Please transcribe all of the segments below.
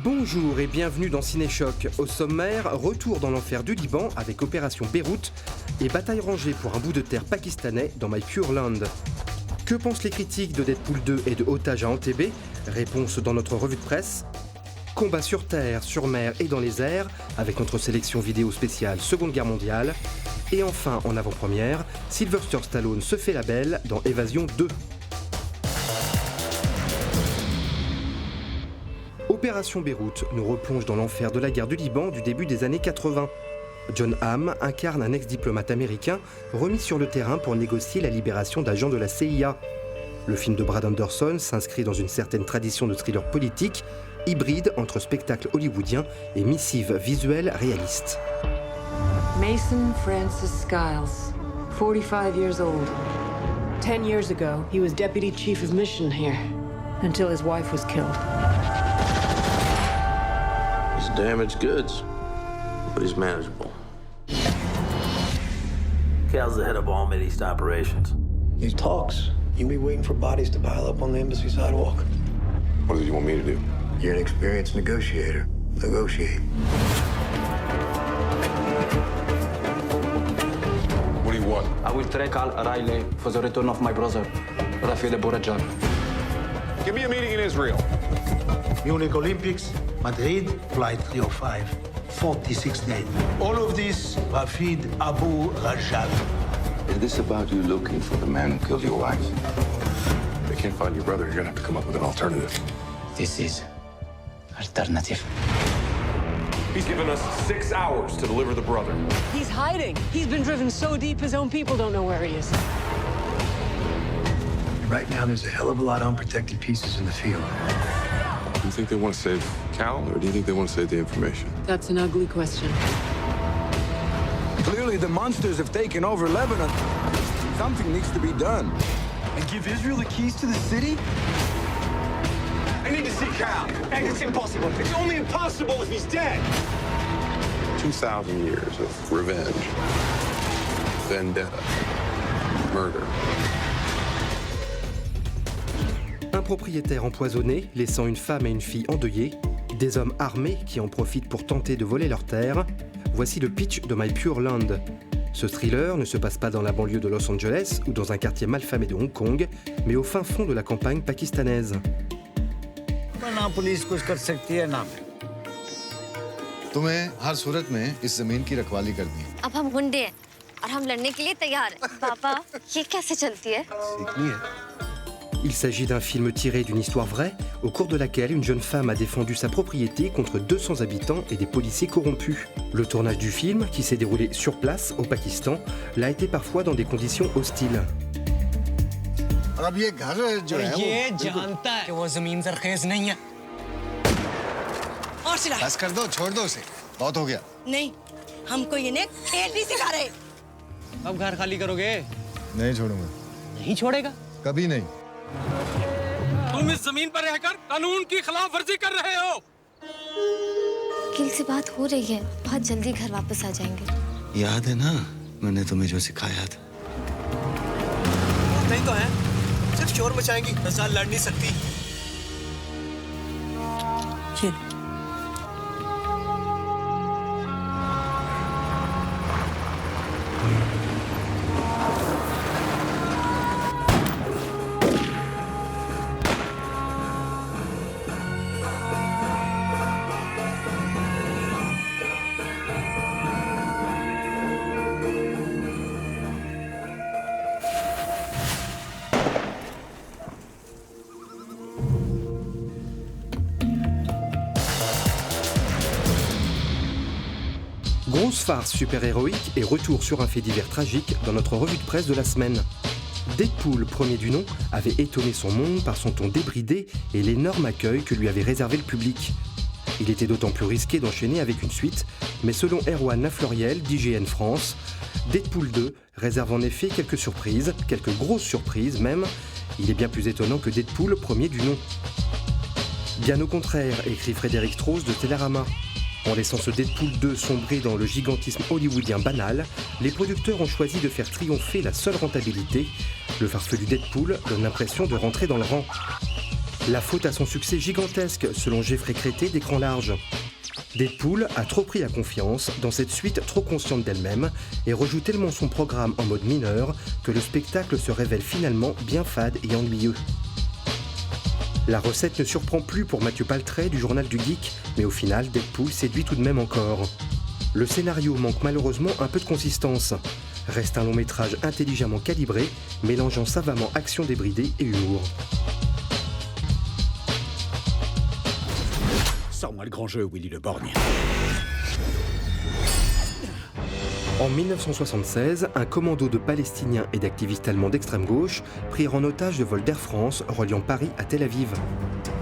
Bonjour et bienvenue dans Cinéchoc. Au sommaire, retour dans l'enfer du Liban avec Opération Beyrouth et bataille rangée pour un bout de terre pakistanais dans My Pure Land. Que pensent les critiques de Deadpool 2 et de Otage à Entebbe? Réponse dans notre revue de presse. Combat sur terre, sur mer et dans les airs avec notre sélection vidéo spéciale Seconde Guerre mondiale. Et enfin, en avant-première, Sylvester Stallone se fait la belle dans Évasion 2. Opération Beyrouth nous replonge dans l'enfer de la guerre du Liban du début des années 80. John Hamm incarne un ex-diplomate américain remis sur le terrain pour négocier la libération d'agents de la CIA. Le film de Brad Anderson s'inscrit dans une certaine tradition de thriller politique, hybride entre spectacle hollywoodien et missive visuelle réaliste. Mason Francis Skiles, 45 years old. 10 years ago, he was deputy chief of mission here, until his wife was killed. He's damaged goods, but he's manageable. Cal's the head of all Mid East operations. He talks. You be waiting for bodies to pile up on the embassy sidewalk. What do you want me to do? You're an experienced negotiator. Negotiate. What do you want? I will track Al Riley for the return of my brother, Rafael Bourajan. Give me a meeting in Israel. Munich Olympics, Madrid, flight 305, 46 days. All of this, Rafid Abu Rajab. Is this about you looking for the man who killed your wife? If they can't find your brother, you're gonna have to come up with an alternative. This is alternative. He's given us 6 hours to deliver the brother. He's hiding. He's been driven so deep his own people don't know where he is. Right now, there's a hell of a lot of unprotected pieces in the field. Do you think they want to save Cal, or do you think they want to save the information? That's an ugly question. Clearly, the monsters have taken over Lebanon. Something needs to be done. And give Israel the keys to the city? I need to see Cal. And it's impossible. It's only impossible if he's dead. 2,000 years of revenge, vendetta, murder. Un propriétaire empoisonné, laissant une femme et une fille endeuillées, des hommes armés qui en profitent pour tenter de voler leurs terres. Voici le pitch de My Pure Land. Ce thriller ne se passe pas dans la banlieue de Los Angeles ou dans un quartier malfamé de Hong Kong, mais au fin fond de la campagne pakistanaise. ना पुलिस कुछ कर सकती है ना तुम्हें हर सूरत में इस जमीन की रखवाली करनी है। अब हम गुंडे हैं और हम लड़ने के लिए तैयार हैं। पापा, ये कैसे चलती है? सीखनी है। Il s'agit d'un film tiré d'une histoire vraie, au cours de laquelle une jeune femme a défendu sa propriété contre 200 habitants et des policiers corrompus. Le tournage du film, qui s'est déroulé sur place, au Pakistan, l'a été parfois dans des conditions hostiles. और अब ये घर जो है ये जानता है कि वो जमीन जरखेज नहीं है और सिला बस कर दो, छोड़ दो उसे, बहुत हो गया। नहीं हमको ये खेल नहीं सिखा रहे अब घर खाली करोगे नहीं छोड़ूंगा। नहीं छोड़ेगा कभी नहीं। तुम इस जमीन पर रहकर कानून की खिलाफ वर्जी कर रहे हो। वकील से बात हो रही है, बहुत जल्दी घर वापस आ जाएंगे। याद है ना मैंने तुम्हें जो सिखाया था? नहीं तो है सिर्फ शोर मचाएंगी मिसाल लड़ नहीं सकती ये Grosse farce super-héroïque et retour sur un fait divers tragique dans notre revue de presse de la semaine. Deadpool, premier du nom, avait étonné son monde par son ton débridé et l'énorme accueil que lui avait réservé le public. Il était d'autant plus risqué d'enchaîner avec une suite, mais selon Erwan Lafleuriel d'IGN France, Deadpool 2 réserve en effet quelques surprises, quelques grosses surprises même. Il est bien plus étonnant que Deadpool, premier du nom. Bien au contraire, écrit Frédéric Strauss de Télérama. En laissant ce Deadpool 2 sombrer dans le gigantisme hollywoodien banal, les producteurs ont choisi de faire triompher la seule rentabilité. Le farfelu Deadpool donne l'impression de rentrer dans le rang. La faute à son succès gigantesque, selon Jeffrey Crété d'Écran Large. Deadpool a trop pris à confiance dans cette suite trop consciente d'elle-même et rejoue tellement son programme en mode mineur que le spectacle se révèle finalement bien fade et ennuyeux. La recette ne surprend plus pour Mathieu Paltret du Journal du Geek, mais au final, Deadpool séduit tout de même encore. Le scénario manque malheureusement un peu de consistance. Reste un long métrage intelligemment calibré, mélangeant savamment action débridée et humour. Sors-moi le grand jeu, Willy le Borgne. En 1976, un commando de Palestiniens et d'activistes allemands d'extrême gauche prirent en otage le vol d'Air France reliant Paris à Tel Aviv.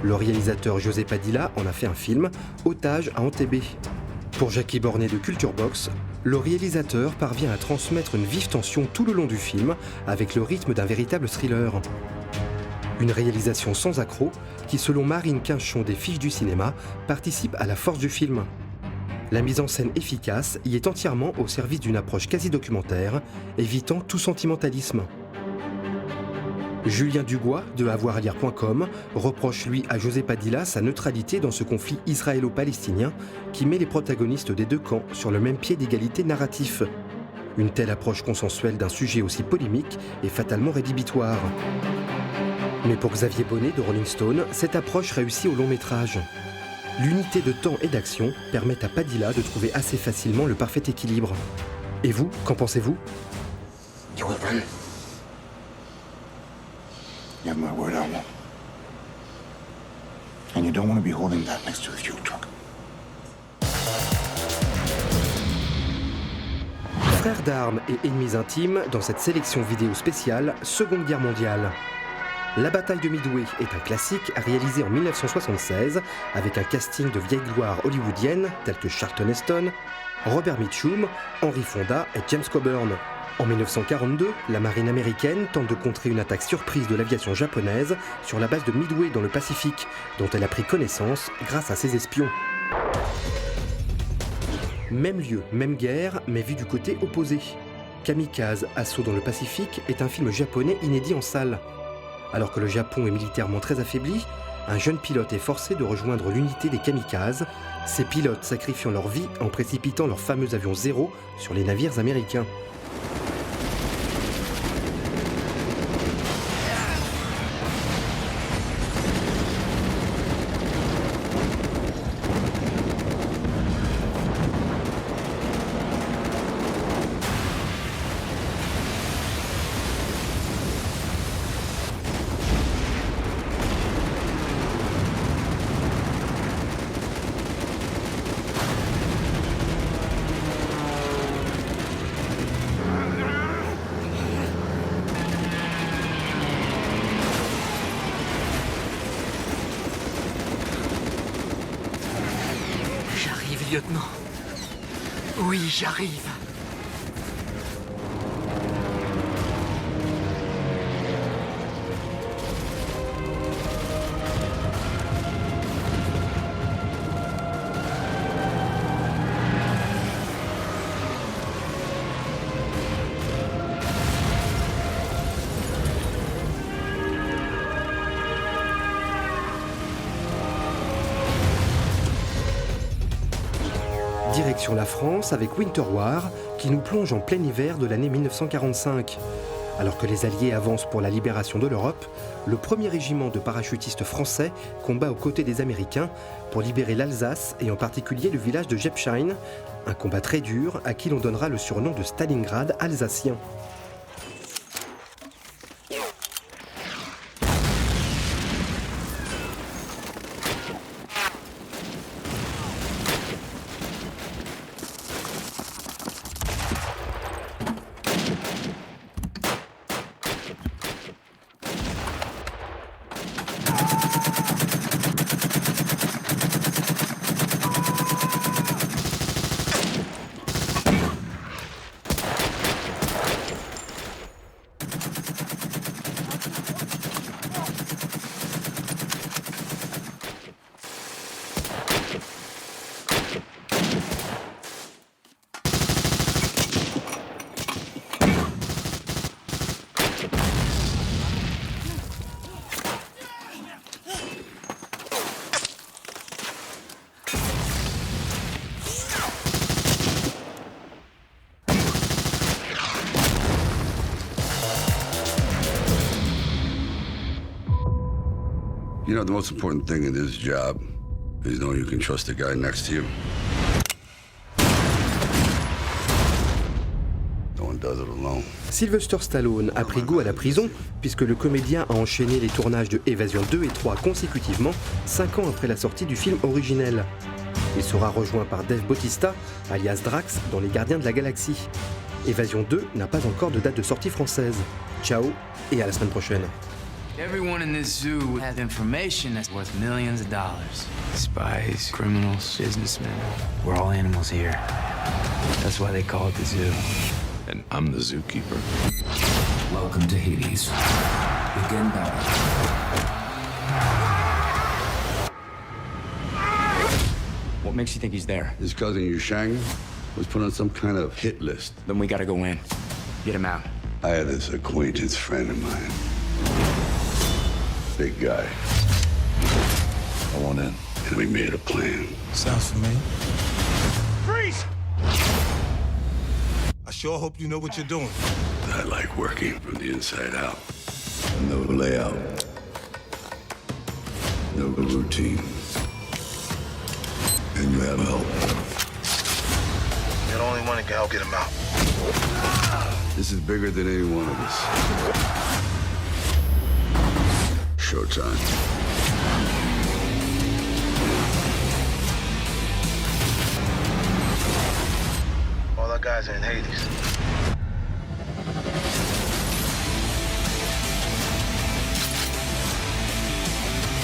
Le réalisateur José Padilla en a fait un film, Otage à Entebbe. Pour Jackie Bornet de Culture Box, le réalisateur parvient à transmettre une vive tension tout le long du film avec le rythme d'un véritable thriller. Une réalisation sans accroc qui, selon Marine Quinchon des Fiches du cinéma, participe à la force du film. La mise en scène efficace y est entièrement au service d'une approche quasi-documentaire, évitant tout sentimentalisme. Julien Dugois, de avoiralire.com, reproche lui à José Padilla sa neutralité dans ce conflit israélo-palestinien qui met les protagonistes des deux camps sur le même pied d'égalité narratif. Une telle approche consensuelle d'un sujet aussi polémique est fatalement rédhibitoire. Mais pour Xavier Bonnet de Rolling Stone, cette approche réussit au long métrage. L'unité de temps et d'action permet à Padilla de trouver assez facilement le parfait équilibre. Et vous, qu'en pensez-vous ? You will run. You have my word, I won't. And you don't want to be holding that next to the fuel truck. Frères d'armes et ennemis intimes dans cette sélection vidéo spéciale Seconde Guerre mondiale. La bataille de Midway est un classique réalisé en 1976 avec un casting de vieilles gloires hollywoodiennes telles que Charlton Heston, Robert Mitchum, Henry Fonda et James Coburn. En 1942, la marine américaine tente de contrer une attaque surprise de l'aviation japonaise sur la base de Midway dans le Pacifique, dont elle a pris connaissance grâce à ses espions. Même lieu, même guerre, mais vu du côté opposé. Kamikaze, assaut dans le Pacifique est un film japonais inédit en salle. Alors que le Japon est militairement très affaibli, un jeune pilote est forcé de rejoindre l'unité des kamikazes, ces pilotes sacrifiant leur vie en précipitant leur fameux avion Zéro sur les navires américains. Lieutenant. Oui, j'arrive. Direction la France avec Winter War, qui nous plonge en plein hiver de l'année 1945. Alors que les Alliés avancent pour la libération de l'Europe, le premier régiment de parachutistes français combat aux côtés des Américains pour libérer l'Alsace et en particulier le village de Jepschein, un combat très dur à qui l'on donnera le surnom de Stalingrad alsacien. You know, the most important thing in this job is knowing you can trust the guy next to you. No one does it alone. Sylvester Stallone a pris goût à la prison puisque le comédien a enchaîné les tournages de Évasion 2 et 3 consécutivement, 5 ans après la sortie du film originel. Il sera rejoint par Dave Bautista, alias Drax, dans Les Gardiens de la Galaxie. Évasion 2 n'a pas encore de date de sortie française. Ciao et à la semaine prochaine. Everyone in this zoo has information that's worth millions of dollars. Spies, criminals, businessmen. We're all animals here. That's why they call it the zoo. And I'm the zookeeper. Welcome to Hades. Begin battle. What makes you think he's there? His cousin Yushang was put on some kind of hit list. Then we gotta go in. Get him out. I had this acquaintance friend of mine. Big guy. I want in. And we made a plan. Sounds familiar. Freeze! I sure hope you know what you're doing. I like working from the inside out. No layout. No routine. And you have help. You're the only one that can help get him out. This is bigger than any one of us. Showtime. All our guys are in Hades.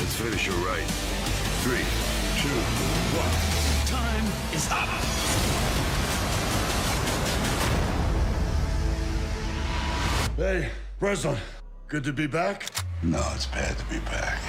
Let's finish it right. 3, 2, 1. Time is up. Hey, Breslin, good to be back? No, it's bad to be back.